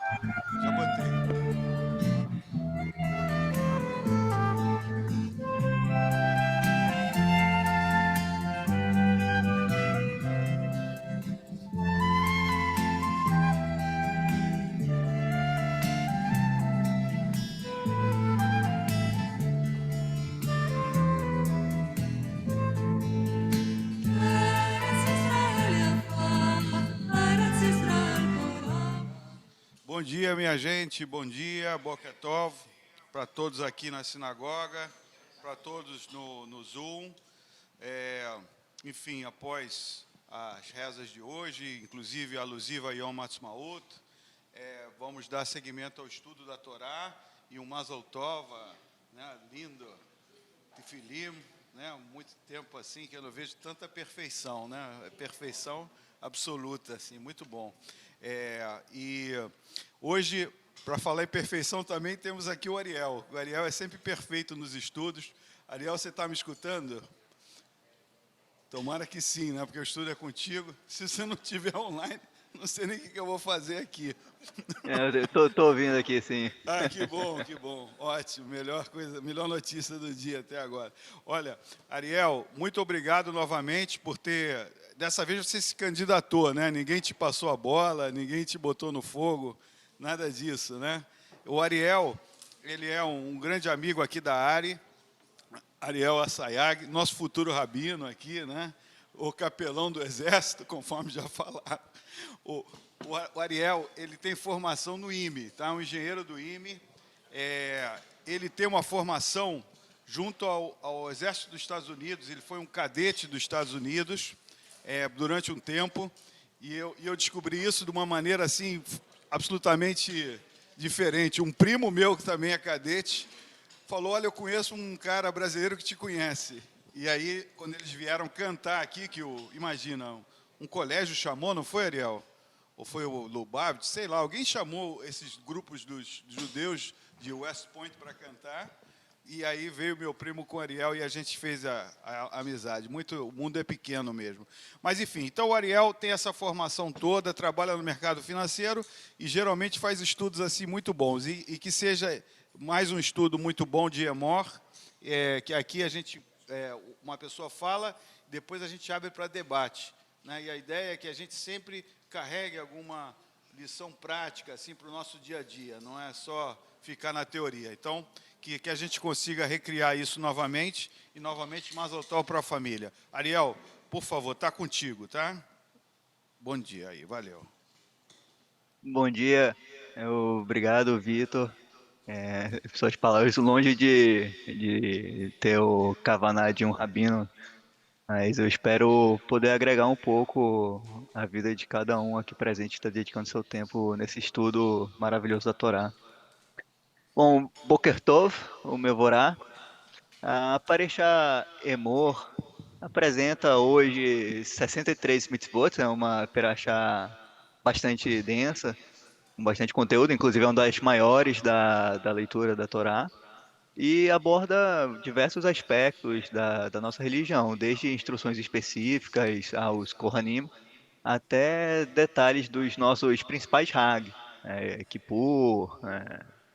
Já botei. Bom dia, minha gente. Bom dia, Boker Tov, para todos aqui na sinagoga, para todos no Zoom. Enfim, após as rezas de hoje, inclusive alusiva a Yom Ha'atzmaut, vamos dar seguimento ao estudo da Torá e um Mazel Tov, né, lindo, Tefilim, né, muito tempo assim que eu não vejo tanta perfeição, né, perfeição absoluta, assim, muito bom. E hoje, para falar em perfeição também, temos aqui o Ariel. O Ariel é sempre perfeito nos estudos. Ariel, você está me escutando? Tomara que sim, né? Porque o estudo é contigo. Se você não estiver online, não sei nem o que eu vou fazer aqui. Eu tô ouvindo aqui, sim. Ah, que bom, que bom. Ótimo, melhor coisa, melhor notícia do dia até agora. Olha, Ariel, muito obrigado novamente por ter. Dessa vez você se candidatou, né? Ninguém te passou a bola, ninguém te botou no fogo, nada disso, né? O Ariel, ele é um grande amigo aqui da Ari, Ariel Assayag, nosso futuro rabino aqui, né? O capelão do Exército, conforme já falaram. O, o Ariel, ele tem formação no IME, tá? Um engenheiro do IME. Ele tem uma formação junto ao Exército dos Estados Unidos. Ele foi um cadete dos Estados Unidos durante um tempo. E eu descobri isso de uma maneira assim absolutamente diferente. Um primo meu que também é cadete falou: olha, eu conheço um cara brasileiro que te conhece. E aí, quando eles vieram cantar aqui, imagina, um colégio chamou, não foi, Ariel? Ou foi o Lubavitch, sei lá, alguém chamou esses grupos dos judeus de West Point para cantar, e aí veio meu primo com o Ariel e a gente fez a amizade. O mundo é pequeno mesmo. Mas enfim, então o Ariel tem essa formação toda, trabalha no mercado financeiro e geralmente faz estudos assim muito bons. E que seja mais um estudo muito bom de Emor, que aqui a gente, uma pessoa fala, depois a gente abre para debate, né? E a ideia é que a gente sempre carregue alguma lição prática assim para o nosso dia a dia, não é só ficar na teoria. Então, que a gente consiga recriar isso novamente e novamente Mazel Tov para a família. Ariel, por favor, está contigo, tá? Bom dia aí, valeu. Bom dia, obrigado, Vitor. Suas palavras longe de ter o Kavaná de um rabino, mas eu espero poder agregar um pouco a vida de cada um aqui presente, está dedicando seu tempo nesse estudo maravilhoso da Torá. Bom, Boker Tov, o Mevorá, a Parashá Emor apresenta hoje 63 mitzvot, é uma parashá bastante densa, com bastante conteúdo, inclusive é uma das maiores da leitura da Torá, e aborda diversos aspectos da nossa religião, desde instruções específicas aos Kohanim, até detalhes dos nossos principais Hag, Kippur,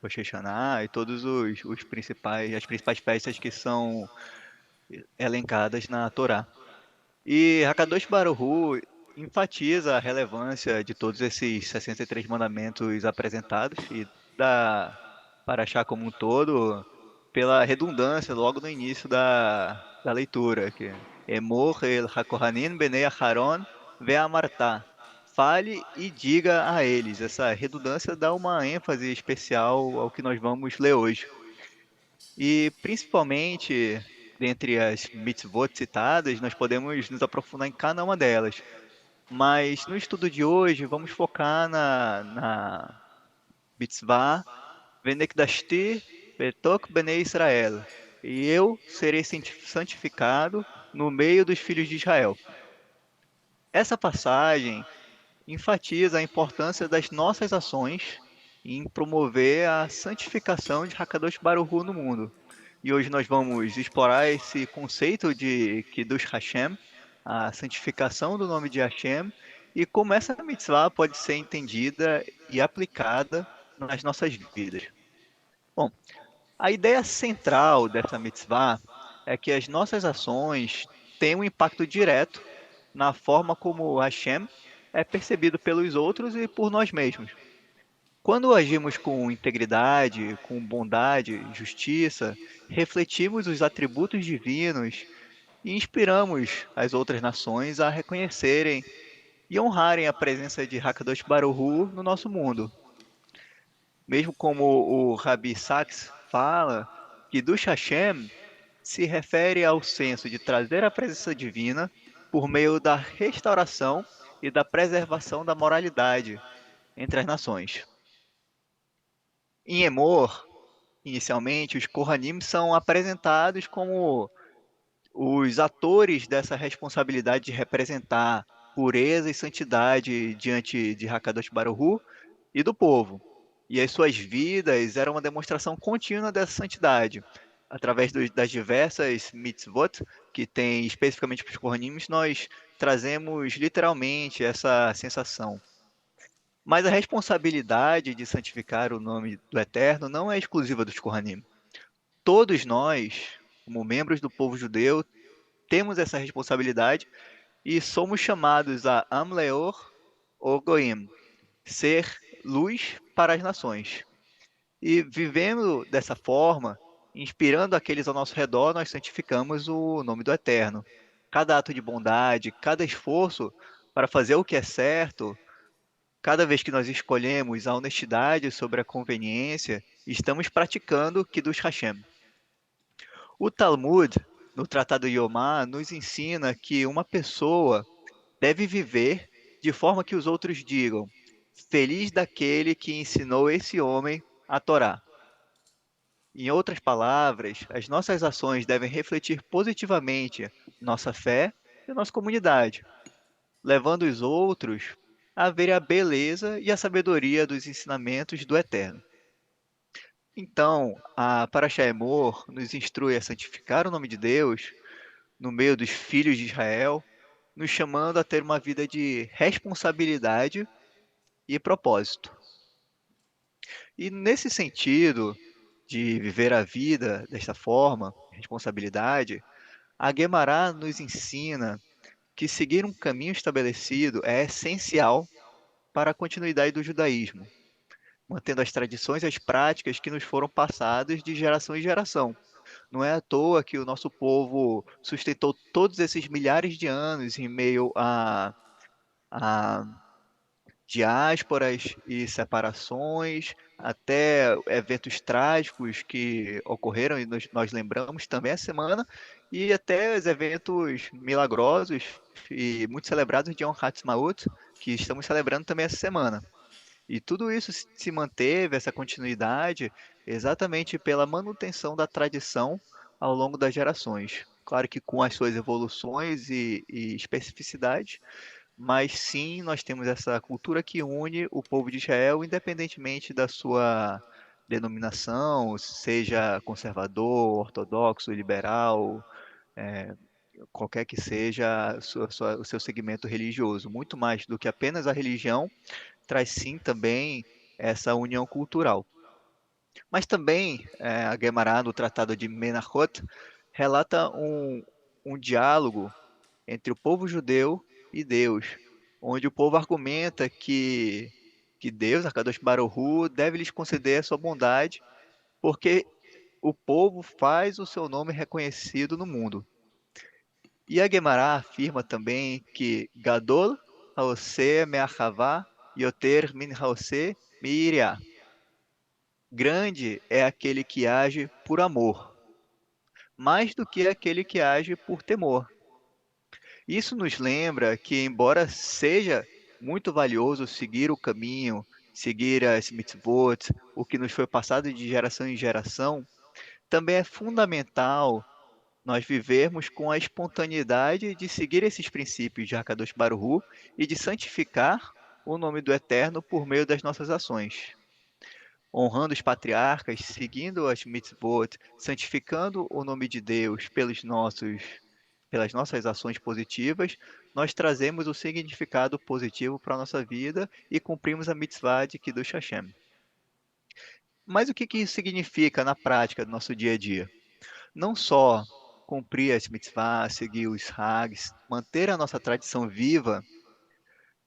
Rosh Hashanah e todos os principais, as principais festas que são elencadas na Torá. E Hakadosh Baruch Hu enfatiza a relevância de todos esses 63 mandamentos apresentados e da Paraxá como um todo pela redundância logo no início da leitura, que Emor el HaKohanim Benei Aharon Ve'amartá. Fale e diga a eles. Essa redundância dá uma ênfase especial ao que nós vamos ler hoje. E principalmente dentre as mitzvot citadas, nós podemos nos aprofundar em cada uma delas. Mas no estudo de hoje, vamos focar na mitzvah Venekdashti Betok Bnei Israel. E eu serei santificado no meio dos filhos de Israel. Essa passagem enfatiza a importância das nossas ações em promover a santificação de Hakadosh Baruch Hu no mundo. E hoje nós vamos explorar esse conceito de Kiddush Hashem, a santificação do nome de Hashem, e como essa mitzvah pode ser entendida e aplicada nas nossas vidas. Bom, a ideia central dessa mitzvah é que as nossas ações têm um impacto direto na forma como Hashem é percebido pelos outros e por nós mesmos. Quando agimos com integridade, com bondade, justiça, refletimos os atributos divinos e inspiramos as outras nações a reconhecerem e honrarem a presença de Hakadosh Baruch Hu no nosso mundo. Mesmo como o Rabbi Sachs fala, que Dush Hashem se refere ao senso de trazer a presença divina por meio da restauração e da preservação da moralidade entre as nações. Em Emor, inicialmente, os Kohanim são apresentados como os atores dessa responsabilidade de representar pureza e santidade diante de Hakadosh Baruch Hu e do povo. E as suas vidas eram uma demonstração contínua dessa santidade. Através das diversas mitzvot, que tem especificamente para os Kohanim, nós trazemos literalmente essa sensação. Mas a responsabilidade de santificar o nome do Eterno não é exclusiva dos Kohanim. Todos nós, como membros do povo judeu, temos essa responsabilidade e somos chamados a Amleor ou Goim, ser luz para as nações. E vivendo dessa forma, inspirando aqueles ao nosso redor, nós santificamos o nome do Eterno. Cada ato de bondade, cada esforço para fazer o que é certo, cada vez que nós escolhemos a honestidade sobre a conveniência, estamos praticando Kiddush Hashem. O Talmud, no Tratado Yomá, nos ensina que uma pessoa deve viver de forma que os outros digam: feliz daquele que ensinou esse homem a Torá. Em outras palavras, as nossas ações devem refletir positivamente nossa fé e nossa comunidade, levando os outros a ver a beleza e a sabedoria dos ensinamentos do Eterno. Então, a Parashá Emor nos instrui a santificar o nome de Deus no meio dos filhos de Israel, nos chamando a ter uma vida de responsabilidade e propósito. E nesse sentido de viver a vida desta forma, responsabilidade, a Guemará nos ensina que seguir um caminho estabelecido é essencial para a continuidade do judaísmo, mantendo as tradições e as práticas que nos foram passadas de geração em geração. Não é à toa que o nosso povo sustentou todos esses milhares de anos em meio a diásporas e separações, até eventos trágicos que ocorreram e nós lembramos também essa semana, e até os eventos milagrosos e muito celebrados de Yom Ha'atzmaut, que estamos celebrando também essa semana. E tudo isso se manteve, essa continuidade, exatamente pela manutenção da tradição ao longo das gerações. Claro que com as suas evoluções e especificidades, mas sim, nós temos essa cultura que une o povo de Israel, independentemente da sua denominação, seja conservador, ortodoxo, liberal, eh, qualquer que seja o seu segmento religioso. Muito mais do que apenas a religião, traz sim também essa união cultural. Mas também a Guemará, no Tratado de Menachot, relata um diálogo entre o povo judeu e Deus, onde o povo argumenta que Deus, Akadosh Baruch Hu, deve lhes conceder a sua bondade, porque o povo faz o seu nome reconhecido no mundo. E a Guemará afirma também que Gadol haoseh me'achavá yoter min haoseh mi'iriá. Grande é aquele que age por amor, mais do que aquele que age por temor. Isso nos lembra que, embora seja muito valioso seguir o caminho, seguir as mitzvot, o que nos foi passado de geração em geração, também é fundamental nós vivermos com a espontaneidade de seguir esses princípios de Hakadosh Baruch Hu e de santificar o nome do Eterno por meio das nossas ações. Honrando os patriarcas, seguindo as mitzvot, santificando o nome de Deus pelos nossos pelas nossas ações positivas, nós trazemos o significado positivo para a nossa vida e cumprimos a mitzvah de Kiddush Hashem. Mas o que que isso significa na prática do nosso dia a dia? Não só cumprir as mitzvahs, seguir os hags, manter a nossa tradição viva,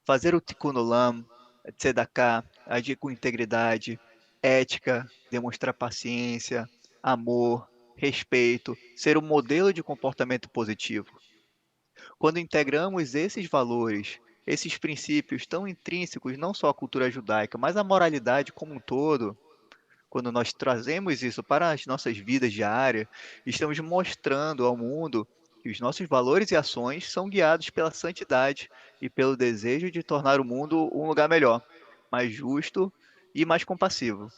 fazer o tikkun olam, tzedakah, agir com integridade, ética, demonstrar paciência, amor, respeito, ser um modelo de comportamento positivo. Quando integramos esses valores, esses princípios tão intrínsecos não só à cultura judaica, mas à moralidade como um todo, quando nós trazemos isso para as nossas vidas diárias, estamos mostrando ao mundo que os nossos valores e ações são guiados pela santidade e pelo desejo de tornar o mundo um lugar melhor, mais justo e mais compassivo.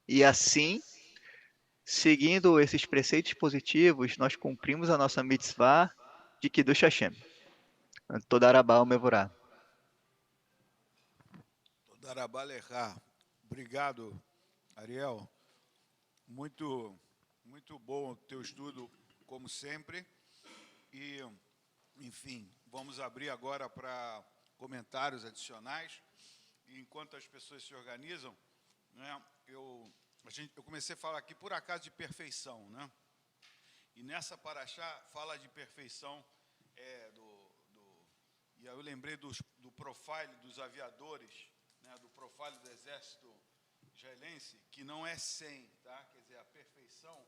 E assim, seguindo esses preceitos positivos, nós cumprimos a nossa mitzvah de Kiddush Hashem. Toda Arabá Mevorá. Todarabá Lechá. Obrigado, Ariel. Muito bom o teu estudo, como sempre. E, enfim, vamos abrir agora para comentários adicionais. E enquanto as pessoas se organizam, né, eu comecei a falar aqui, por acaso, de perfeição. Né? E nessa paraxá fala de perfeição e aí eu lembrei do profile dos aviadores, né, do profile do exército israelense, que não é 100, tá? Quer dizer, a perfeição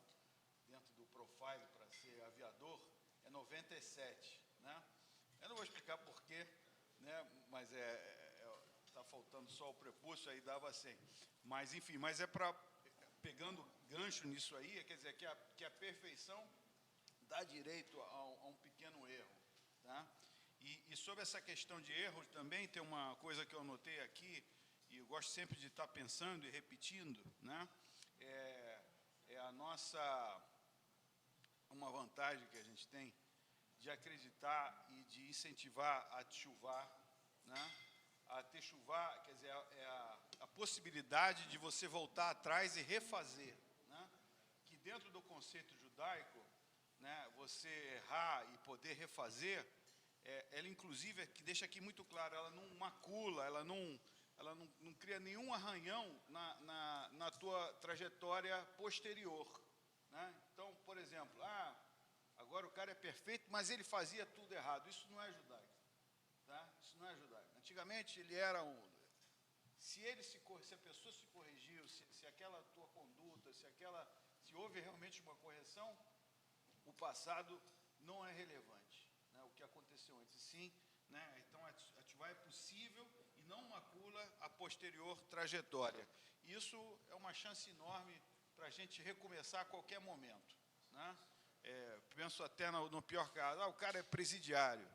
dentro do profile para ser aviador é 97, né? Eu não vou explicar porquê, né, mas tá faltando só o prepúcio, aí dava 100. Mas, enfim, mas é para, pegando gancho nisso aí, quer dizer, que a perfeição dá direito a um pequeno erro, tá? E sobre essa questão de erros também, tem uma coisa que eu anotei aqui, e eu gosto sempre de estar pensando e repetindo, né? É a nossa, uma vantagem que a gente tem de acreditar e de incentivar a teshuvá, né? A teshuvá, quer dizer, a possibilidade de você voltar atrás e refazer, né? Que dentro do conceito judaico, né, você errar e poder refazer, ela inclusive, que deixa aqui muito claro, ela não macula, ela não cria nenhum arranhão na tua trajetória posterior, né? Então, por exemplo, agora o cara é perfeito, mas ele fazia tudo errado. Isso não é judaico, tá? Isso não é judaico. Antigamente ele era se a pessoa se corrigiu, se aquela tua conduta, se houve realmente uma correção, o passado não é relevante, né, o que aconteceu antes. Sim, né, então a teshuvá é possível e não macula a posterior trajetória. Isso é uma chance enorme para a gente recomeçar a qualquer momento, né? Penso até no pior caso, o cara é presidiário.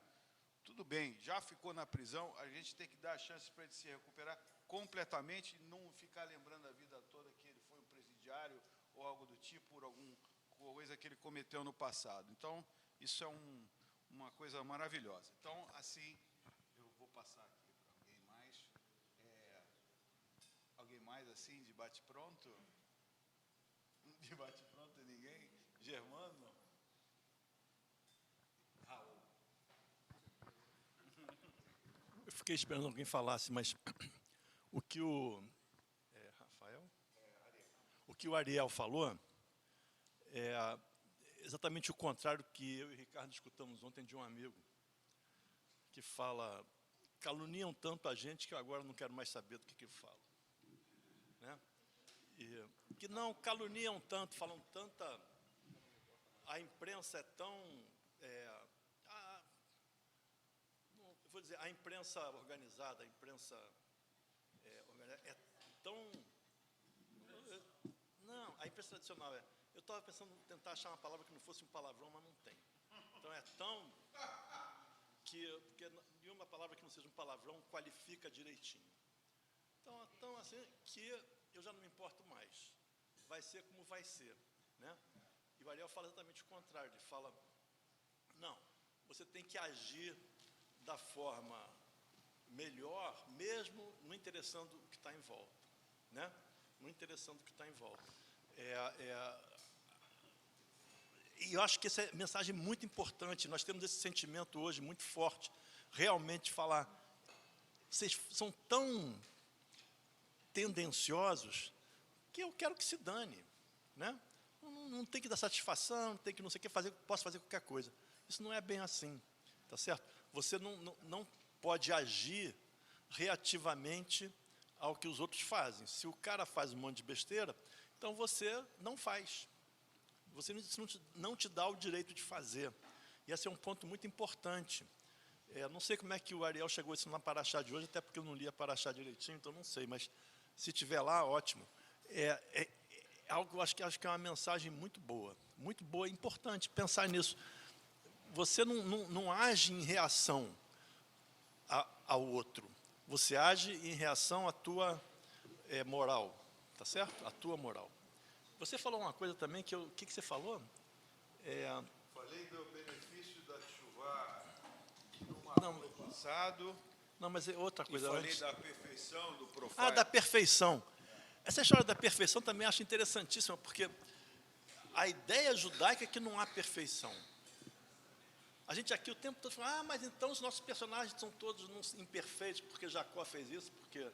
Tudo bem, já ficou na prisão, a gente tem que dar a chance para ele se recuperar completamente e não ficar lembrando a vida toda que ele foi um presidiário ou algo do tipo, por alguma coisa que ele cometeu no passado. Então, isso é uma coisa maravilhosa. Então, assim, eu vou passar aqui para alguém mais. Alguém mais, assim, de bate-pronto? De bate-pronto ninguém? Germano, não? Raul. Eu fiquei esperando alguém falasse, mas o que o Rafael? O que o Ariel falou é exatamente o contrário que eu e o Ricardo escutamos ontem de um amigo, que fala, caluniam tanto a gente que eu agora não quero mais saber do que fala. Né? E que não caluniam tanto, falam tanta... A imprensa é tão... vou dizer, a imprensa organizada, a imprensa é tão... Não, a imprensa tradicional eu estava pensando em tentar achar uma palavra que não fosse um palavrão, mas não tem. Então é tão... porque nenhuma palavra que não seja um palavrão qualifica direitinho. Então é tão assim que eu já não me importo mais. Vai ser como vai ser, né? E o Ariel fala exatamente o contrário. Ele fala, não, você tem que agir da forma melhor, mesmo não interessando o que está em volta, né? Não interessando o que está em volta. E eu acho que essa é uma mensagem muito importante. Nós temos esse sentimento hoje muito forte, realmente falar, vocês são tão tendenciosos que eu quero que se dane, né? Não tem que dar satisfação, não tem que não sei o que fazer, posso fazer qualquer coisa. Isso não é bem assim, tá certo? Você não pode agir reativamente ao que os outros fazem. Se o cara faz um monte de besteira, então você não faz. Você não te dá o direito de fazer. E esse é um ponto muito importante. Não sei como é que o Ariel chegou a isso na Paraxá de hoje, até porque eu não li a Paraxá direitinho, então não sei, mas se tiver lá, ótimo. É algo que eu acho que é uma mensagem muito boa, importante pensar nisso. Você não age em reação ao outro, você age em reação à tua moral, tá certo? A tua moral. Você falou uma coisa também, o que você falou? Falei do benefício da chuva no passado. Não, mas é outra coisa. E falei antes. da perfeição do profeta. Da perfeição. Essa história da perfeição também acho interessantíssima, porque a ideia judaica é que não há perfeição. A gente aqui o tempo todo fala, mas então os nossos personagens são todos imperfeitos, porque Jacó fez isso, porque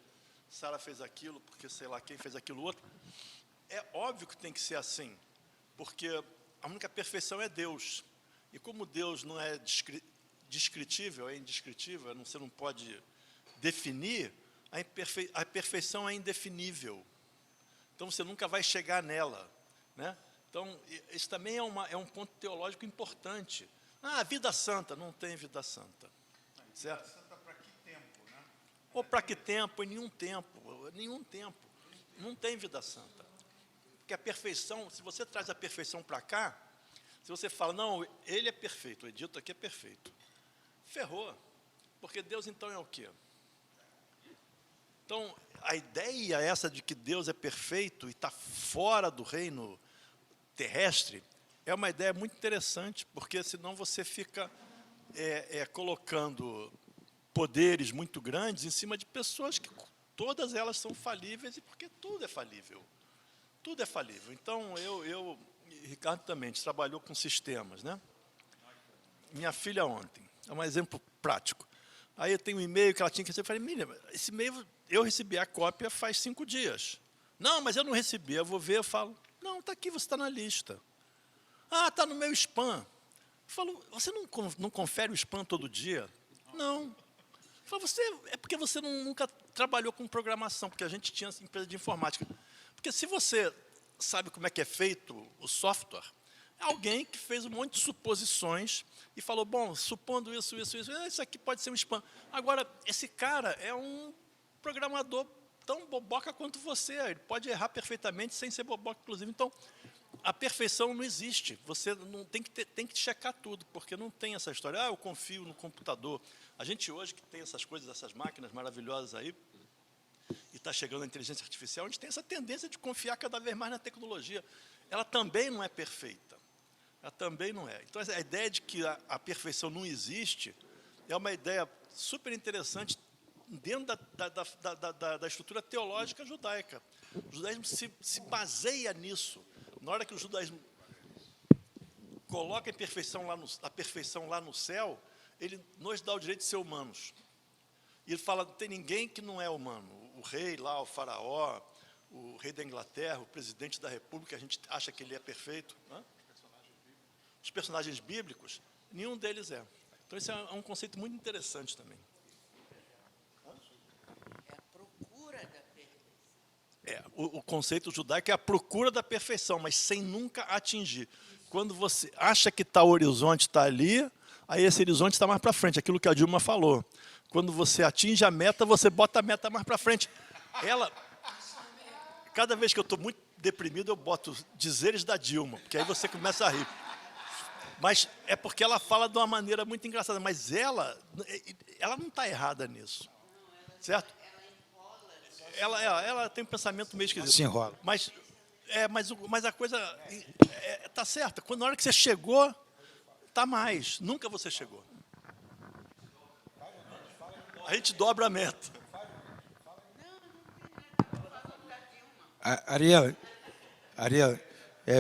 Sara fez aquilo, porque sei lá quem fez aquilo outro. É óbvio que tem que ser assim, porque a única perfeição é Deus. E como Deus não é descritível, é indescritível, você não pode definir, a perfeição é indefinível. Então você nunca vai chegar nela, né? Então, isso também é um ponto teológico importante. Vida santa, não tem vida santa. Certo? Vida santa para que tempo, né? Ou para que tempo? Em nenhum tempo. Nenhum tempo. Não tem vida santa. Porque a perfeição, se você traz a perfeição para cá, se você fala, não, ele é perfeito, o Edito aqui é perfeito. Ferrou. Porque Deus então é o quê? Então, a ideia essa de que Deus é perfeito e está fora do reino terrestre, é uma ideia muito interessante, porque senão você fica colocando poderes muito grandes em cima de pessoas que todas elas são falíveis, e porque tudo é falível. Tudo é falível. Então, Ricardo também, a gente trabalhou com sistemas, né? Minha filha ontem, é um exemplo prático. Aí eu tenho um e-mail que ela tinha que receber. Eu falei, Miriam, esse e-mail eu recebi a cópia faz 5 dias. Não, mas eu não recebi. Eu vou ver, eu falo, não, está aqui, você está na lista. Está no meu spam. Eu falo, você não confere o spam todo dia? Não. Eu falo, é porque você nunca trabalhou com programação, porque a gente tinha empresa de informática. Porque se você sabe como é que é feito o software, é alguém que fez um monte de suposições e falou, bom, supondo isso aqui pode ser um spam. Agora, esse cara é um programador tão boboca quanto você, ele pode errar perfeitamente sem ser boboca, inclusive. Então, a perfeição não existe, você não tem que checar tudo, porque não tem essa história, eu confio no computador. A gente hoje que tem essas coisas, essas máquinas maravilhosas aí, e está chegando a inteligência artificial, a gente tem essa tendência de confiar cada vez mais na tecnologia. Ela também não é perfeita. Ela também não é. Então, a ideia de que a perfeição não existe é uma ideia super interessante dentro da estrutura teológica judaica. O judaísmo se baseia nisso. Na hora que o judaísmo coloca a perfeição lá no céu, ele nos dá o direito de ser humanos. E ele fala, não tem ninguém que não é humano. O rei lá, o faraó, o rei da Inglaterra, o presidente da República, a gente acha que ele é perfeito. Né? Os personagens bíblicos, nenhum deles é. Então, esse é um conceito muito interessante também. É a procura da perfeição. O conceito judaico é a procura da perfeição, mas sem nunca atingir. Quando você acha que o horizonte está ali, aí esse horizonte está mais para frente, aquilo que a Dilma falou. Quando você atinge a meta, você bota a meta mais para frente. Cada vez que eu estou muito deprimido, eu boto dizeres da Dilma, porque aí você começa a rir. Mas é porque ela fala de uma maneira muito engraçada, mas ela não está errada nisso, certo? Ela tem um pensamento meio esquisito. Se enrola. Mas a coisa está certa. Na hora que você chegou, está mais. Nunca você chegou. A gente dobra a meta. Ariel,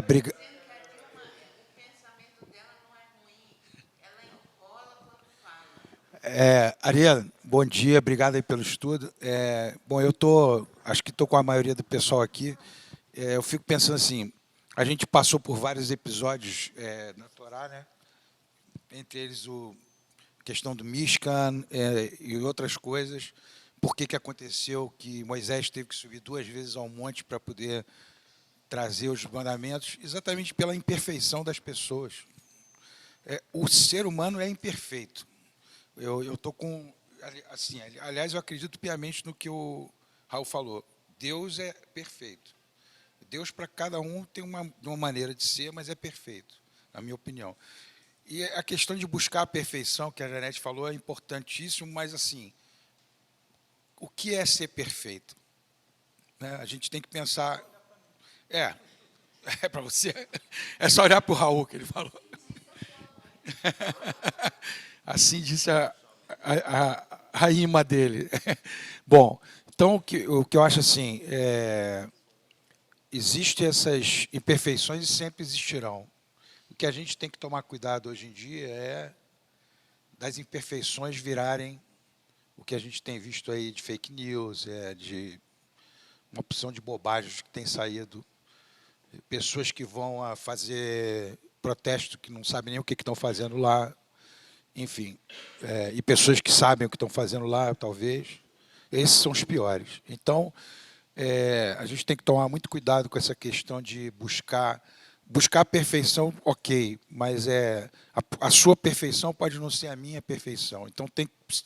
briga. Ariel, bom dia, obrigado aí pelo estudo. Bom, acho que estou com a maioria do pessoal aqui. Eu fico pensando assim, a gente passou por vários episódios na Torá, né? Entre eles a questão do Mishkan e outras coisas. Por que aconteceu que Moisés teve que subir 2 vezes ao monte para poder trazer os mandamentos? Exatamente pela imperfeição das pessoas. O ser humano é imperfeito. Eu estou com... Assim, aliás, eu acredito piamente no que o Raul falou. Deus é perfeito. Deus, para cada um, tem uma maneira de ser, mas é perfeito, na minha opinião. E a questão de buscar a perfeição, que a Janete falou, é importantíssimo, mas, assim, o que é ser perfeito? Né? A gente tem que pensar... para você, é só olhar para o Raul, que ele falou. Assim disse a rima dele. Bom, então o que eu acho assim, existem essas imperfeições e sempre existirão. O que a gente tem que tomar cuidado hoje em dia é das imperfeições virarem o que a gente tem visto aí de fake news, de uma opção de bobagens que tem saído, pessoas que vão a fazer protesto que não sabem nem o que estão fazendo lá, enfim, e pessoas que sabem o que estão fazendo lá, talvez, esses são os piores. Então, a gente tem que tomar muito cuidado com essa questão de buscar a perfeição, ok, mas a sua perfeição pode não ser a minha perfeição. Então,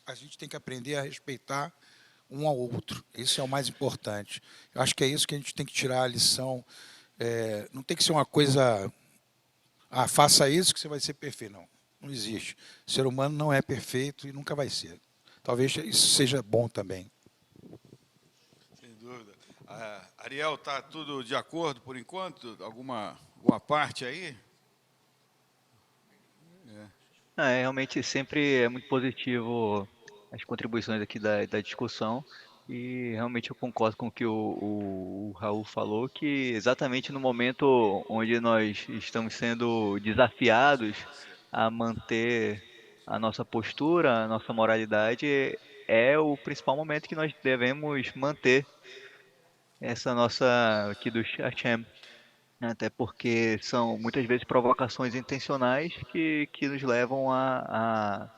a gente tem que aprender a respeitar um ao outro. Isso é o mais importante. Eu acho que é isso que a gente tem que tirar a lição. Não tem que ser uma coisa... faça isso que você vai ser perfeito. Não existe. O ser humano não é perfeito e nunca vai ser. Talvez isso seja bom também. Sem dúvida. Ariel, está tudo de acordo por enquanto? Alguma parte aí? Realmente sempre é muito positivo as contribuições aqui da discussão e realmente eu concordo com o que o Raul falou, que exatamente no momento onde nós estamos sendo desafiados a manter a nossa postura, a nossa moralidade, é o principal momento que nós devemos manter essa nossa aqui do Hashem. Até porque são muitas vezes provocações intencionais que nos levam a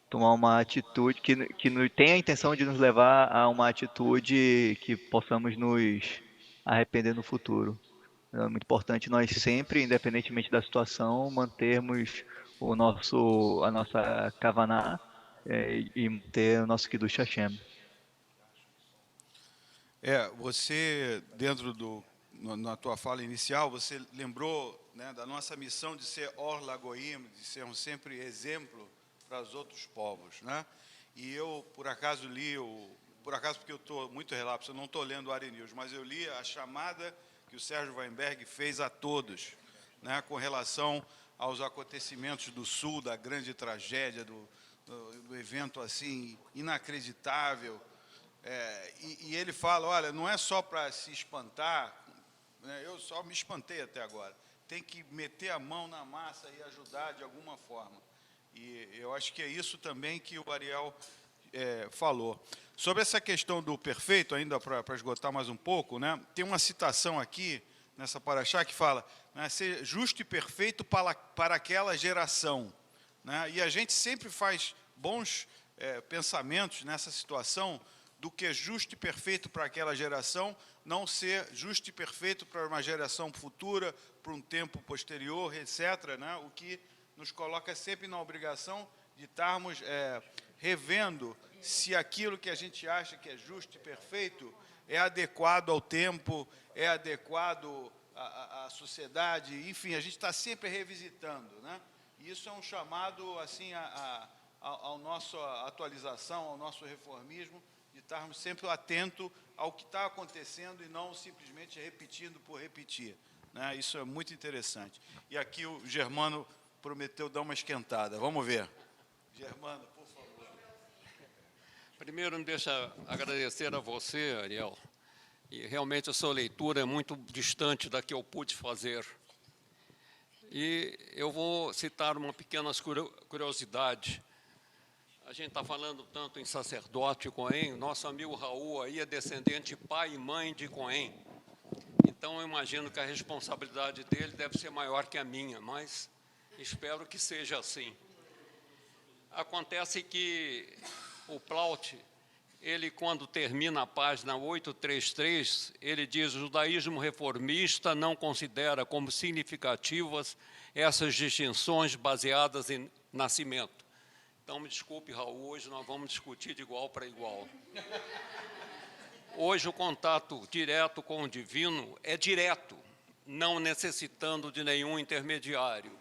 tomar uma atitude que tem a intenção de nos levar a uma atitude que possamos nos arrepender no futuro. É muito importante nós sempre, independentemente da situação, mantermos a nossa Kavaná e manter o nosso Kiddush Hashem. Você, na tua fala inicial, você lembrou, né, da nossa missão de ser Or Lagoim, de sermos sempre exemplo para os outros povos, né? E eu, por acaso, porque eu estou muito relapso, eu não estou lendo o Ari News, mas eu li a chamada que o Sérgio Weinberg fez a todos, né, com relação aos acontecimentos do Sul, da grande tragédia, do evento assim inacreditável. E ele fala, olha, não é só para se espantar, né, eu só me espantei até agora, tem que meter a mão na massa e ajudar de alguma forma. E eu acho que é isso também que o Ariel falou. Sobre essa questão do perfeito, ainda para esgotar mais um pouco, né, tem uma citação aqui, nessa paraxá, que fala, né, ser justo e perfeito para aquela geração. Né, e a gente sempre faz bons pensamentos nessa situação, do que é justo e perfeito para aquela geração, não ser justo e perfeito para uma geração futura, para um tempo posterior, etc., né? O que nos coloca sempre na obrigação de estarmos revendo se aquilo que a gente acha que é justo e perfeito é adequado ao tempo, é adequado à sociedade, enfim, a gente está sempre revisitando, né? E isso é um chamado assim, à nossa atualização, ao nosso reformismo, de estarmos sempre atentos ao que está acontecendo e não simplesmente repetindo por repetir, né? Isso é muito interessante. E aqui o Germano prometeu dar uma esquentada. Vamos ver. Germano, por favor. Primeiro, me deixa agradecer a você, Ariel. E realmente a sua leitura é muito distante da que eu pude fazer. E eu vou citar uma pequena curiosidade. a gente está falando tanto em sacerdote Cohen, nosso amigo Raul aí é descendente pai e mãe de Cohen. Então, eu imagino que a responsabilidade dele deve ser maior que a minha, mas espero que seja assim. Acontece que o Plaut, ele, quando termina a página 833, ele diz: o judaísmo reformista não considera como significativas essas distinções baseadas em nascimento. Então, me desculpe, Raul, hoje nós vamos discutir de igual para igual. Hoje, o contato direto com o divino é direto, não necessitando de nenhum intermediário.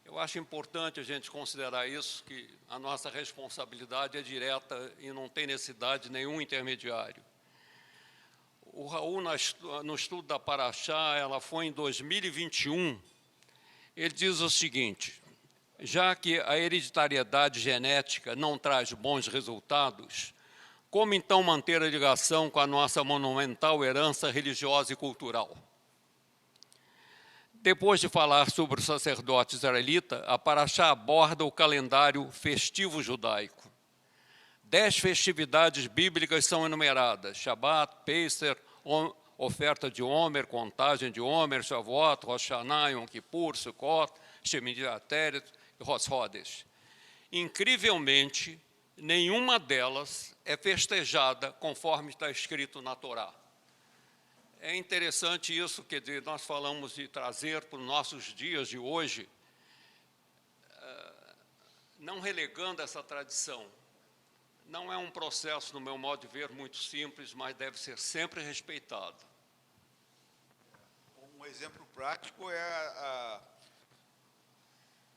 Eu acho importante a gente considerar isso, que a nossa responsabilidade é direta e não tem necessidade de nenhum intermediário. O Raul, no estudo da Paraxá, ela foi em 2021, ele diz o seguinte: já que a hereditariedade genética não traz bons resultados, como então manter a ligação com a nossa monumental herança religiosa e cultural? Depois de falar sobre o sacerdote israelita, a Paraxá aborda o calendário festivo judaico. 10 festividades bíblicas são enumeradas: Shabat, Pesach, oferta de Homer, contagem de Homer, Shavuot, Rosh Hashanah, Yom Kippur, Sukkot, Shemini Ateret e Rosh Chodesh. Incrivelmente, nenhuma delas é festejada conforme está escrito na Torá. É interessante isso, que nós falamos de trazer para os nossos dias de hoje, não relegando essa tradição. Não é um processo, no meu modo de ver, muito simples, mas deve ser sempre respeitado. Um exemplo prático é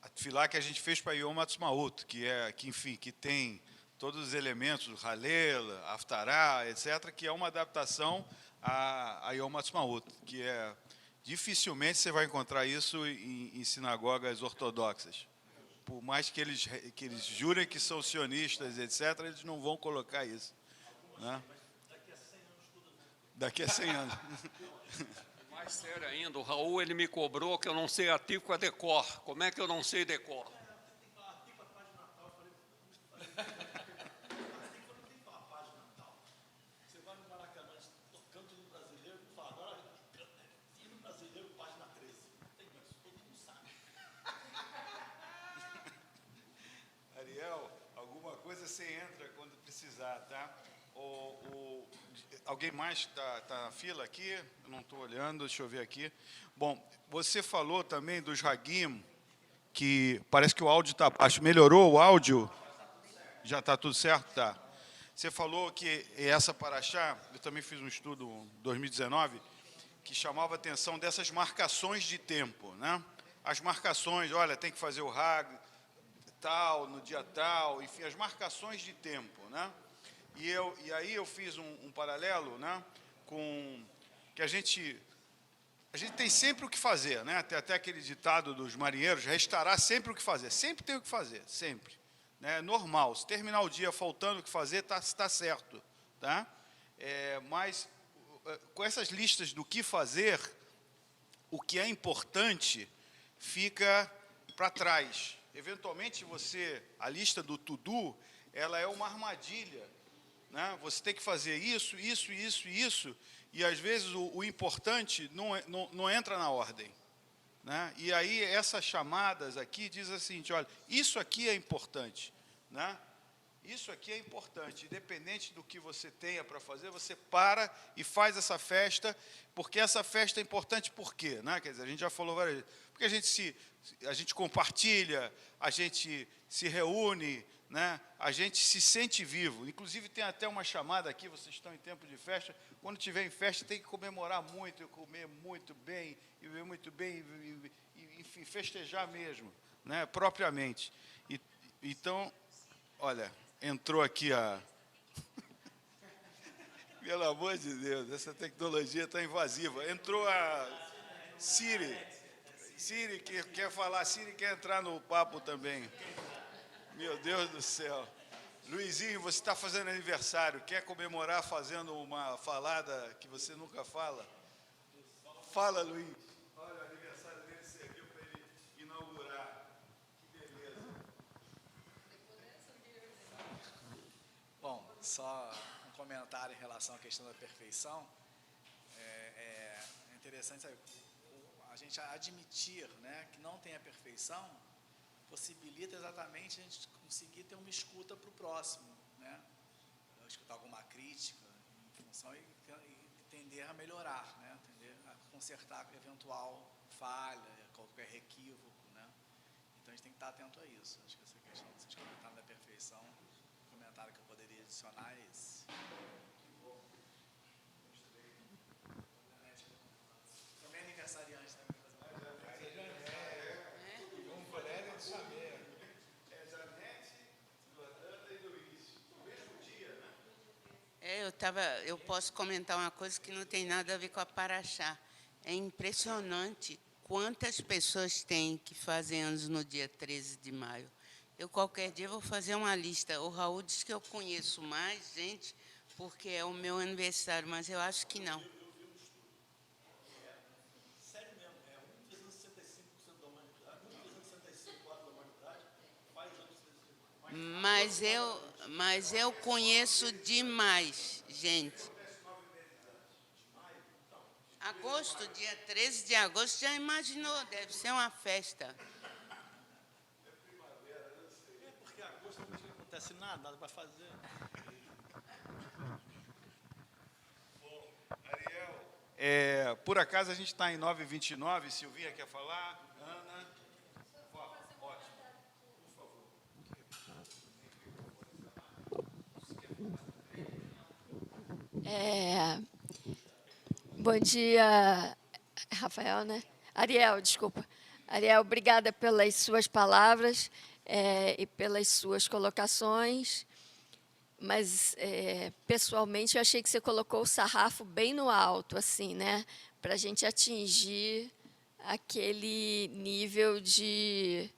a tefilá que a gente fez para Yom Ha'atzmaut, que tem todos os elementos, Halel, Haftarah, etc., que é uma adaptação a Yom Ha'atzmaut, que dificilmente você vai encontrar isso em sinagogas ortodoxas. Por mais que eles jurem que são sionistas, etc., eles não vão colocar isso. Né? Daqui a 100 anos. Mais sério ainda, o Raul, ele me cobrou que eu não sei artigo a decor. Como é que eu não sei decor? Você entra quando precisar, tá? Alguém mais está na fila aqui? Eu não estou olhando, deixa eu ver aqui. Bom, você falou também dos Hagim, que parece que o áudio está baixo. Melhorou o áudio? Já está tudo certo? Tá. Você falou que essa Paraxá, eu também fiz um estudo em 2019, que chamava a atenção dessas marcações de tempo, né? As marcações, olha, tem que fazer o Hag, tal, no dia tal, enfim, as marcações de tempo, né? E aí eu fiz um paralelo, né, com que a gente tem sempre o que fazer, né? Tem até aquele ditado dos marinheiros: restará sempre o que fazer. Sempre tem o que fazer, sempre. Né? Normal, se terminar o dia faltando o que fazer, tá certo, tá? Mas com essas listas do que fazer, o que é importante fica para trás. Eventualmente, a lista do to-do, ela é uma armadilha. Né? Você tem que fazer isso, isso, isso e isso, e às vezes o importante não entra na ordem. Né? E aí essas chamadas aqui dizem assim, olha, isso aqui é importante. Né? Isso aqui é importante, independente do que você tenha para fazer, você para e faz essa festa, porque essa festa é importante por quê? Né? Quer dizer, a gente já falou várias vezes, porque a gente compartilha, a gente se reúne, né? A gente se sente vivo. Inclusive tem até uma chamada aqui, vocês estão em tempo de festa, quando tiver em festa tem que comemorar muito, comer muito bem, e beber muito bem, enfim, festejar mesmo, né? Propriamente. Então, olha, entrou aqui a... Pelo amor de Deus, essa tecnologia está invasiva. Entrou a Siri, que quer falar, Siri quer entrar no papo também. Meu Deus do céu. Luizinho, você está fazendo aniversário, quer comemorar fazendo uma falada que você nunca fala? Fala, Luiz. Olha, o aniversário dele serviu para ele inaugurar. Que beleza. Só um comentário em relação à questão da perfeição. É interessante, sabe, a gente admitir, né, que não tem a perfeição possibilita exatamente a gente conseguir ter uma escuta para o próximo, né? Escutar alguma crítica em função e tender a melhorar, né? Tender a consertar eventual falha, qualquer equívoco, né? Então a gente tem que estar atento a isso. Acho que essa questão que vocês comentaram da perfeição, o comentário que eu poderia adicionar é esse. Também é aniversariante, né? Eu posso comentar uma coisa que não tem nada a ver com a Paraxá. É impressionante quantas pessoas tem que fazem anos no dia 13 de maio. Eu, qualquer dia, vou fazer uma lista. O Raul diz que eu conheço mais gente porque é o meu aniversário, mas eu acho que não. Sério mesmo, 365% da humanidade, 365% da humanidade faz anos 13 de maio. Mas eu conheço demais gente. Agosto, dia 13 de agosto, já imaginou, deve ser uma festa. É porque agosto não acontece nada para fazer. Ariel, por acaso a gente está em 9h29, Silvinha quer falar? Ana? Ótimo. Bom dia, Rafael, né? Ariel, desculpa. Ariel, obrigada pelas suas palavras e pelas suas colocações, mas, pessoalmente, eu achei que você colocou o sarrafo bem no alto, assim, né? Para a gente atingir aquele nível de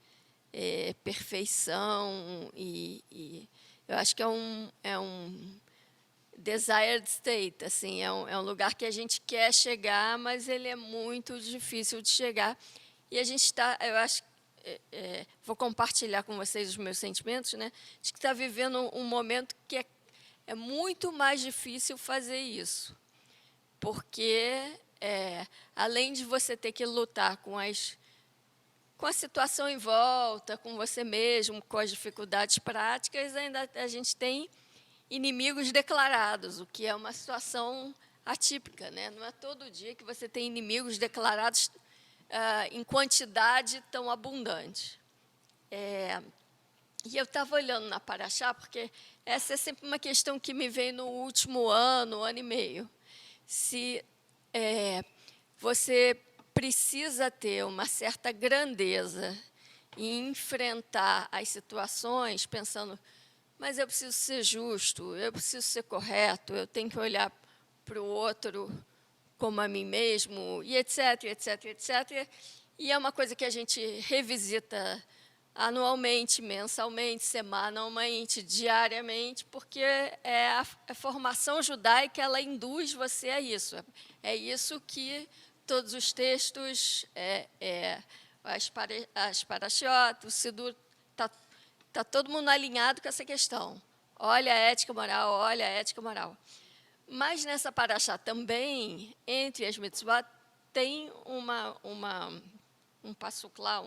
perfeição e eu acho que é um desired state, assim, é um lugar que a gente quer chegar, mas ele é muito difícil de chegar. E a gente está, eu acho, vou compartilhar com vocês os meus sentimentos, né? De que está vivendo um momento que é muito mais difícil fazer isso, porque além de você ter que lutar com a situação em volta, com você mesmo, com as dificuldades práticas, ainda a gente tem inimigos declarados, o que é uma situação atípica, né? Não é todo dia que você tem inimigos declarados em quantidade tão abundante. E eu estava olhando na Paraxá, porque essa é sempre uma questão que me vem no último ano e meio. Se você precisa ter uma certa grandeza e enfrentar as situações pensando, mas eu preciso ser justo, eu preciso ser correto, eu tenho que olhar para o outro como a mim mesmo, e etc, etc, etc. E é uma coisa que a gente revisita anualmente, mensalmente, semanalmente, diariamente, porque a formação judaica, ela induz você a isso. É isso que todos os textos, as parashiot, o Sidur, está todo mundo alinhado com essa questão. Olha a ética moral, olha a ética moral. Mas nessa paraxá também, entre as mitzvot, tem um passuco lá,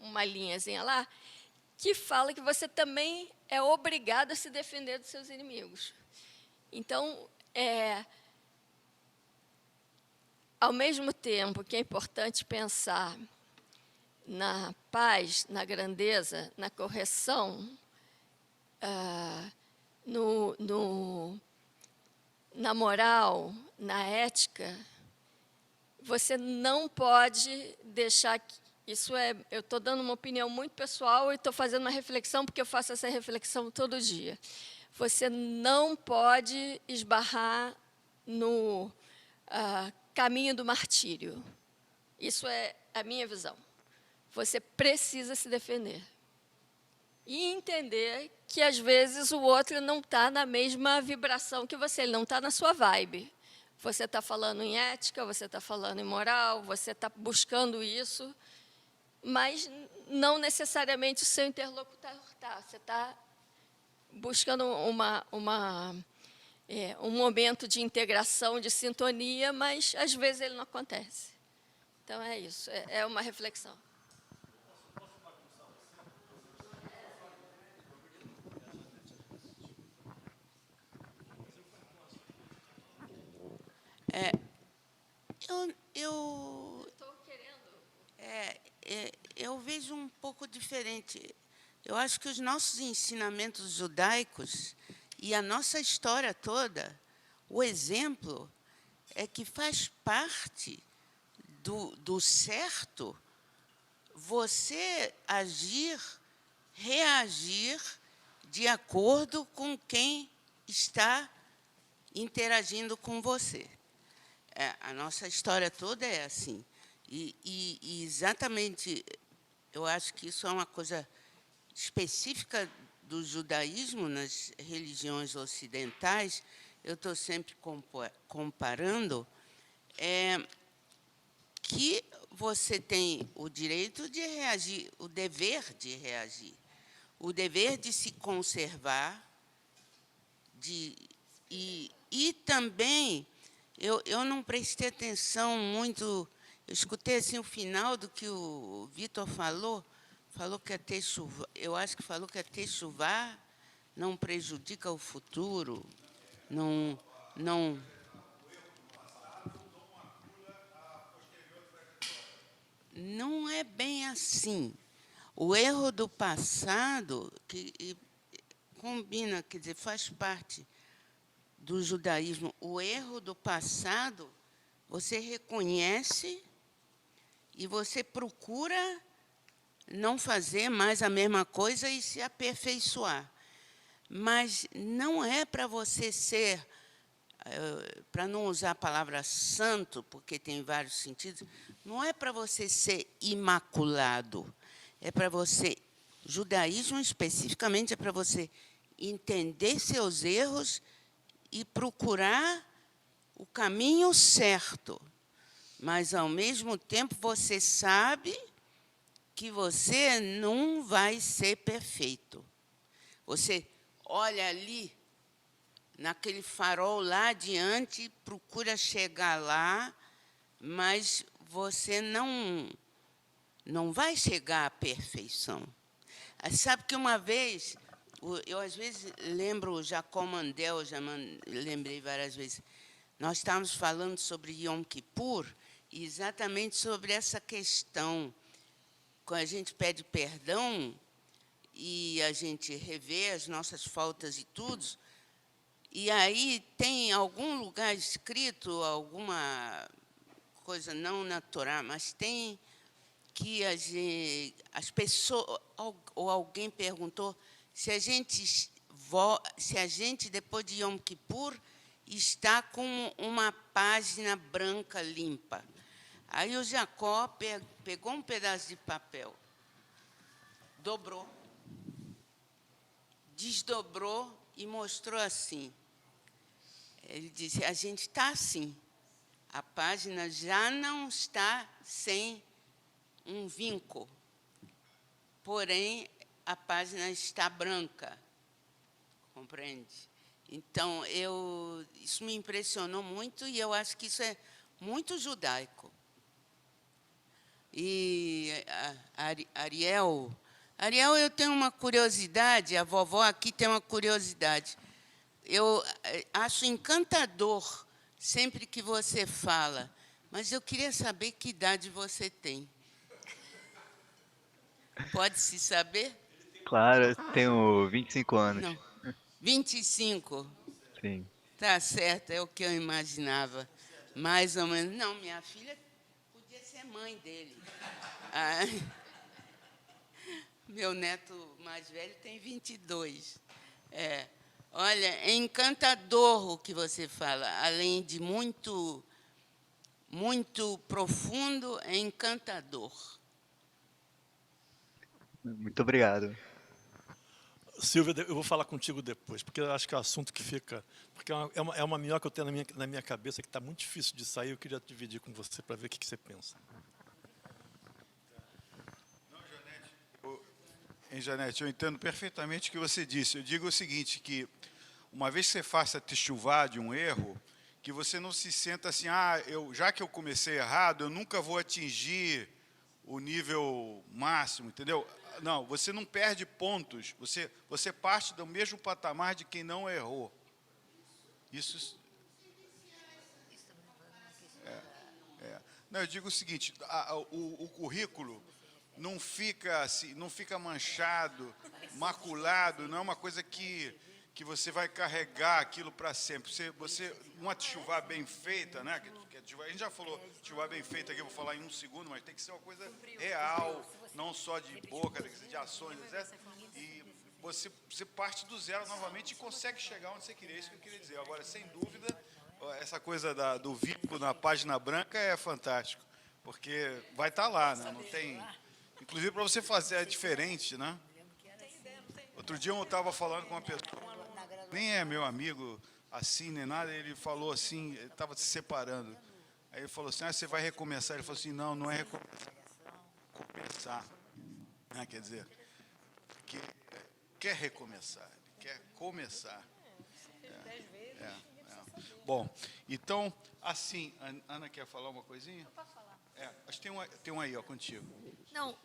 uma linhazinha lá, que fala que você também é obrigado a se defender dos seus inimigos. Então, ao mesmo tempo que é importante pensar na paz, na grandeza, na correção, na moral, na ética, você não pode deixar que isso eu estou dando uma opinião muito pessoal e estou fazendo uma reflexão porque eu faço essa reflexão todo dia. Você não pode esbarrar no caminho do martírio. Isso é a minha visão. Você precisa se defender. E entender que, às vezes, o outro não está na mesma vibração que você, ele não está na sua vibe. Você está falando em ética, você está falando em moral, você está buscando isso, mas não necessariamente o seu interlocutor está. Você está buscando um momento de integração, de sintonia, mas às vezes ele não acontece. Então é isso, é uma reflexão. Eu vejo um pouco diferente. Eu acho que os nossos ensinamentos judaicos e a nossa história toda, o exemplo é que faz parte do certo você agir, reagir de acordo com quem está interagindo com você. A nossa história toda é assim. E exatamente, eu acho que isso é uma coisa específica do judaísmo nas religiões ocidentais. Eu estou sempre comparando, que você tem o direito de reagir, o dever de reagir, o dever de se conservar, e também, eu não prestei atenção muito, eu escutei assim, o final do que o Vitor falou que a techuvá, eu acho que falou que a techuvá não prejudica o futuro, não. Não é bem assim. O erro do passado, que combina, quer dizer, faz parte do judaísmo. O erro do passado, você reconhece e você procura não fazer mais a mesma coisa e se aperfeiçoar. Mas não é para você ser, para não usar a palavra santo, porque tem vários sentidos, não é para você ser imaculado, é para você, judaísmo especificamente, é para você entender seus erros e procurar o caminho certo. Mas, ao mesmo tempo, você sabe que você não vai ser perfeito. Você olha ali, naquele farol lá adiante, procura chegar lá, mas você não vai chegar à perfeição. Sabe que uma vez, eu às vezes lembro o Jacó Mandel, lembrei várias vezes, nós estávamos falando sobre Yom Kippur, e exatamente sobre essa questão. Quando a gente pede perdão e a gente revê as nossas faltas e tudo, e aí tem algum lugar escrito, alguma coisa não na Torá, mas tem que as pessoas, ou alguém perguntou se a gente, depois de Yom Kippur, está com uma página branca limpa. Aí o Jacó pegou um pedaço de papel, dobrou, desdobrou e mostrou assim. Ele disse, a gente está assim. A página já não está sem um vinco, porém, a página está branca, compreende? Então, isso me impressionou muito e eu acho que isso é muito judaico. E, Ariel, eu tenho uma curiosidade, a vovó aqui tem uma curiosidade. Eu acho encantador sempre que você fala, mas eu queria saber que idade você tem. Pode-se saber? Claro, eu tenho 25 anos. Não. 25? Sim. Tá certo, é o que eu imaginava. Mais ou menos. Não, minha filha podia ser mãe dele. Meu neto mais velho tem 22. Olha, é encantador o que você fala. Além de muito, muito profundo, é encantador. Muito obrigado. Silvia, eu vou falar contigo depois, porque eu acho que é um assunto que fica... Porque é uma minhoca que eu tenho na minha cabeça que está muito difícil de sair, eu queria dividir com você para ver o que você pensa. Hein, Janete, eu entendo perfeitamente o que você disse. Eu digo o seguinte, que uma vez que você faça te chuvar de um erro, que você não se senta assim, já que eu comecei errado, eu nunca vou atingir o nível máximo, entendeu? Não, você não perde pontos, você parte do mesmo patamar de quem não errou. Isso... Não, eu digo o seguinte, o currículo não fica assim, não fica manchado, maculado, não é uma coisa que você vai carregar aquilo para sempre. Uma chuva bem feita, né? A gente já falou chuva bem feita aqui, eu vou falar em um segundo, mas tem que ser uma coisa real, não só de boca, tem que ser de ações, etc. E você parte do zero novamente e consegue chegar onde você queria, isso que eu queria dizer. Agora, sem dúvida, essa coisa do vínculo na página branca é fantástico, porque vai estar lá, né? Não tem... Inclusive, para você fazer é diferente, né? Outro dia eu estava falando com uma pessoa, nem é meu amigo assim, nem nada, ele falou assim, ele estava se separando. Aí ele falou assim, você vai recomeçar. Ele falou assim, não é recomeçar, começar. Quer dizer, quer recomeçar, ele quer começar. Bom, então, assim, a Ana quer falar uma coisinha? Eu posso falar. Acho que tem um aí, ó, contigo. Não.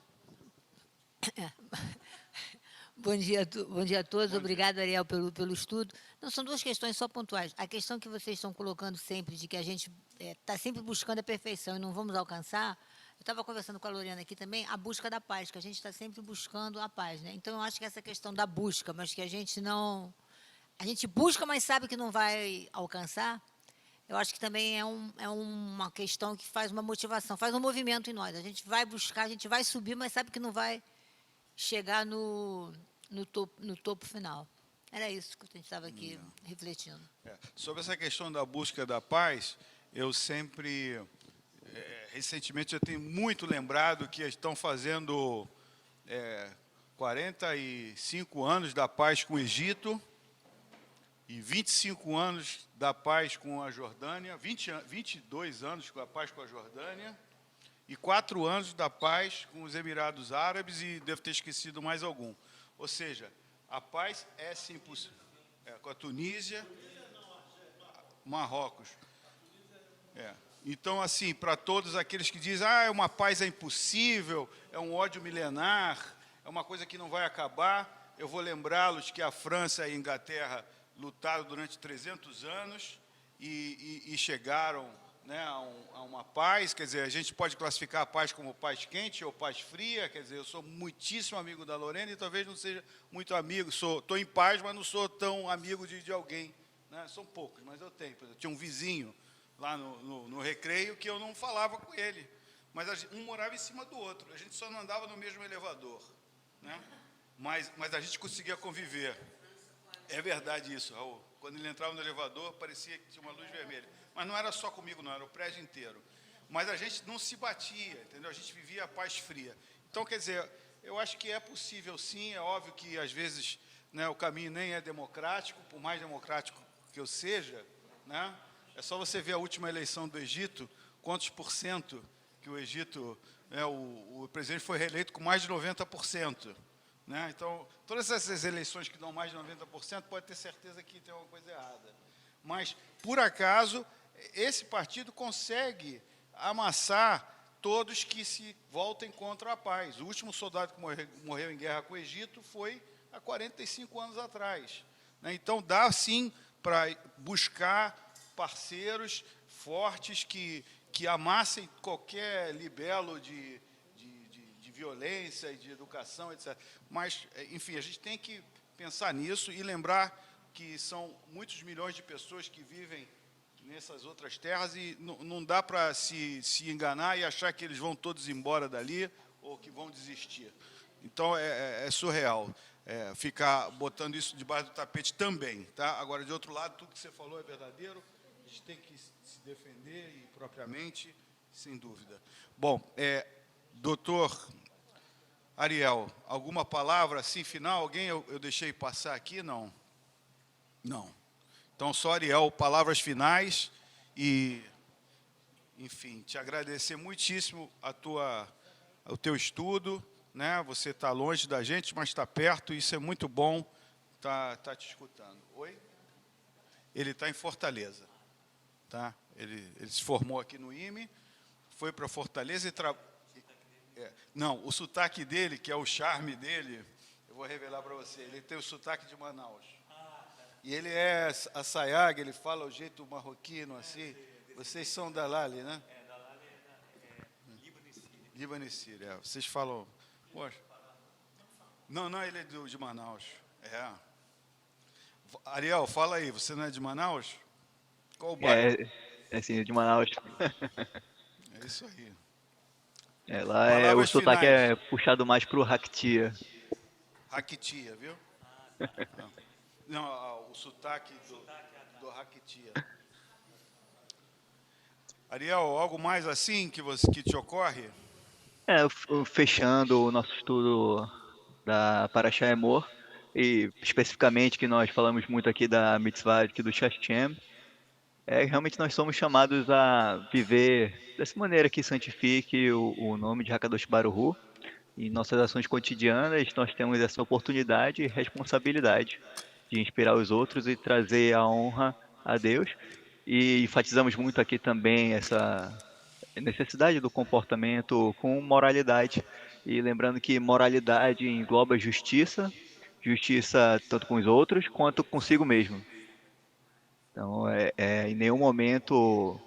Bom dia a todos. Obrigado, Ariel, pelo estudo. Não, são duas questões só pontuais. A questão que vocês estão colocando sempre, de que a gente está sempre buscando a perfeição e não vamos alcançar, eu estava conversando com a Lorena aqui também, a busca da paz, que a gente está sempre buscando a paz, né? Então, eu acho que essa questão da busca, mas que a gente não... A gente busca, mas sabe que não vai alcançar, eu acho que também é uma questão que faz uma motivação, faz um movimento em nós. A gente vai buscar, a gente vai subir, mas sabe que não vai chegar no topo final. Era isso que a gente estava aqui refletindo. Sobre essa questão da busca da paz, eu sempre, recentemente, eu tenho muito lembrado que estão fazendo 45 anos da paz com o Egito, e 25 anos da paz com a Jordânia, 22 anos da paz com a Jordânia, e 4 anos da paz com os Emirados Árabes, e devo ter esquecido mais algum. Ou seja, a paz é sim possível. Com a Tunísia, Marrocos. Então, assim, para todos aqueles que dizem, uma paz é impossível, é um ódio milenar, é uma coisa que não vai acabar, eu vou lembrá-los que a França e a Inglaterra lutaram durante 300 anos e chegaram, né, a uma paz. Quer dizer, a gente pode classificar a paz como paz quente ou paz fria. Quer dizer, eu sou muitíssimo amigo da Lorena e talvez não seja muito amigo. Estou em paz, mas não sou tão amigo de alguém, né? São poucos, mas eu tenho. Eu tinha um vizinho lá no Recreio que eu não falava com ele, mas um morava em cima do outro. A gente só não andava no mesmo elevador, né? Mas a gente conseguia conviver. É verdade isso, Raul. Quando ele entrava no elevador, parecia que tinha uma luz vermelha. Mas não era só comigo, não, era o prédio inteiro. Mas a gente não se batia, entendeu? A gente vivia a paz fria. Então, quer dizer, eu acho que é possível sim, é óbvio que às vezes, né, o caminho nem é democrático, por mais democrático que eu seja, né? É só você ver a última eleição do Egito, quantos por cento que o Egito, né, o presidente foi reeleito com mais de 90%. Né? Então, todas essas eleições que dão mais de 90%, pode ter certeza que tem alguma coisa errada. Mas, por acaso, esse partido consegue amassar todos que se voltem contra a paz. O último soldado que morreu em guerra com o Egito foi há 45 anos atrás. Né? Então, dá sim para buscar parceiros fortes que amassem qualquer libelo de violência e de educação, etc. Mas, enfim, a gente tem que pensar nisso e lembrar que são muitos milhões de pessoas que vivem nessas outras terras e não dá para se enganar e achar que eles vão todos embora dali ou que vão desistir. Então, é surreal ficar botando isso debaixo do tapete também. Tá? Agora, de outro lado, tudo que você falou é verdadeiro, a gente tem que se defender e propriamente, sem dúvida. Bom, doutor Ariel, alguma palavra assim final? Alguém eu deixei passar aqui? Não. Não. Então, só Ariel, palavras finais e, enfim, te agradecer muitíssimo o teu estudo, né? Você está longe da gente, mas está perto, isso é muito bom, tá te escutando. Oi? Ele está em Fortaleza, tá? Ele se formou aqui no IME, foi para Fortaleza e não, o sotaque dele, que é o charme dele, eu vou revelar para você, ele tem o sotaque de Manaus. E ele é assaiag, ele fala o jeito marroquino, assim. Vocês são da Lali, né? Da Lali Líbano e Síria. Vocês falam... Poxa. Não, ele é de Manaus. Ariel, fala aí, você não é de Manaus? Qual o bairro? Assim, de Manaus. É isso aí. Lá o Palavras sotaque finais. é puxado mais pro Raktia. Raquitia, viu? Não, o sotaque do Raquitia. Ariel, algo mais assim que te ocorre? Fechando o nosso estudo da Parashá Emor, e especificamente que nós falamos muito aqui da mitzvah aqui do Shashem, realmente nós somos chamados a viver dessa maneira que santifique o nome de Hakadosh Baruch Hu. Em nossas ações cotidianas, nós temos essa oportunidade e responsabilidade de inspirar os outros e trazer a honra a Deus. E enfatizamos muito aqui também essa necessidade do comportamento com moralidade. E lembrando que moralidade engloba justiça, justiça tanto com os outros quanto consigo mesmo. Então, em nenhum momento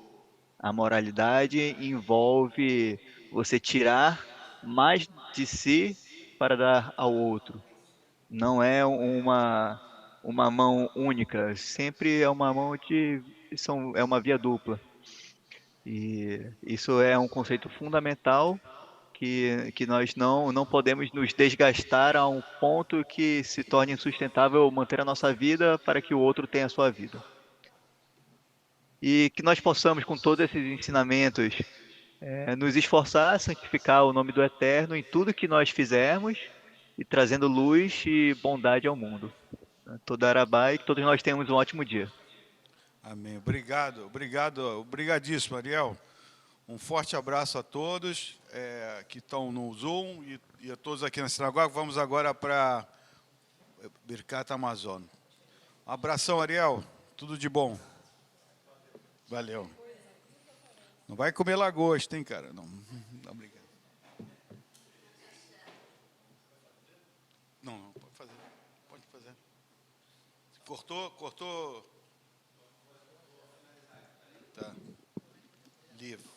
a moralidade envolve você tirar mais de si para dar ao outro. Não é uma mão única, sempre é uma mão é uma via dupla. E isso é um conceito fundamental que nós não podemos nos desgastar a um ponto que se torne insustentável manter a nossa vida para que o outro tenha a sua vida. E que nós possamos, com todos esses ensinamentos, nos esforçar a santificar o nome do Eterno em tudo que nós fizermos e trazendo luz e bondade ao mundo. Toda Arabá e que todos nós tenhamos um ótimo dia. Amém. Obrigadíssimo, Ariel. Um forte abraço a todos que estão no Zoom e a todos aqui na sinagoga. Vamos agora para Birkat Amazon. Um abração, Ariel. Tudo de bom. Valeu. Não vai comer lagosta, hein, cara? Não, obrigado. Não, pode fazer. Pode fazer. Cortou. Tá. Livre.